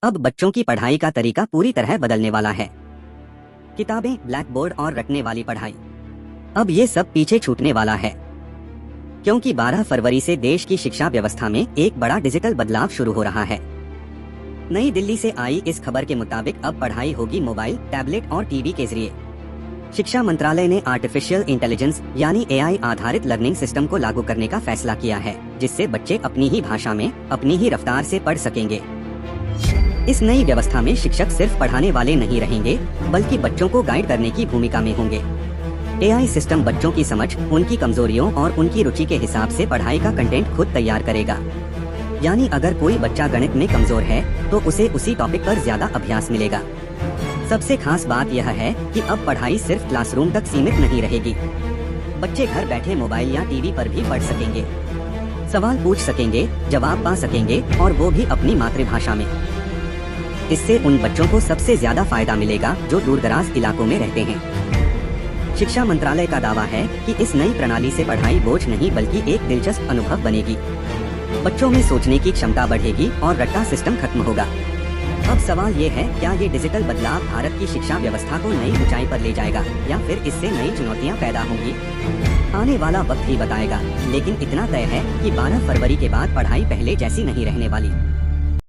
अब बच्चों की पढ़ाई का तरीका पूरी तरह बदलने वाला है। किताबें, ब्लैक बोर्ड और रटने वाली पढ़ाई, अब ये सब पीछे छूटने वाला है, क्योंकि 12 फरवरी से देश की शिक्षा व्यवस्था में एक बड़ा डिजिटल बदलाव शुरू हो रहा है। नई दिल्ली से आई इस खबर के मुताबिक अब पढ़ाई होगी मोबाइल, टैबलेट और टीवी के जरिए। शिक्षा मंत्रालय ने आर्टिफिशियल इंटेलिजेंस यानी एआई आधारित लर्निंग सिस्टम को लागू करने का फैसला किया है, जिससे बच्चे अपनी ही भाषा में अपनी ही रफ्तार से पढ़ सकेंगे। इस नई व्यवस्था में शिक्षक सिर्फ पढ़ाने वाले नहीं रहेंगे, बल्कि बच्चों को गाइड करने की भूमिका में होंगे। एआई सिस्टम बच्चों की समझ, उनकी कमजोरियों और उनकी रुचि के हिसाब से पढ़ाई का कंटेंट खुद तैयार करेगा। यानी अगर कोई बच्चा गणित में कमजोर है, तो उसे उसी टॉपिक पर ज्यादा अभ्यास मिलेगा। सबसे खास बात यह है कि अब पढ़ाई सिर्फ क्लासरूम तक सीमित नहीं रहेगी। बच्चे घर बैठे मोबाइल या टीवी पर भी पढ़ सकेंगे, सवाल पूछ सकेंगे, जवाब पा सकेंगे, और वो भी अपनी मातृभाषा में। इससे उन बच्चों को सबसे ज्यादा फायदा मिलेगा जो दूरदराज इलाकों में रहते हैं। शिक्षा मंत्रालय का दावा है कि इस नई प्रणाली से पढ़ाई बोझ नहीं बल्कि एक दिलचस्प अनुभव बनेगी। बच्चों में सोचने की क्षमता बढ़ेगी और रट्टा सिस्टम खत्म होगा। अब सवाल ये है, क्या ये डिजिटल बदलाव भारत की शिक्षा व्यवस्था को नई ऊंचाई पर ले जाएगा या फिर इससे नई चुनौतियां पैदा होंगी? आने वाला वक्त ही बताएगा, लेकिन इतना तय है कि 12 फरवरी के बाद पढ़ाई पहले जैसी नहीं रहने वाली।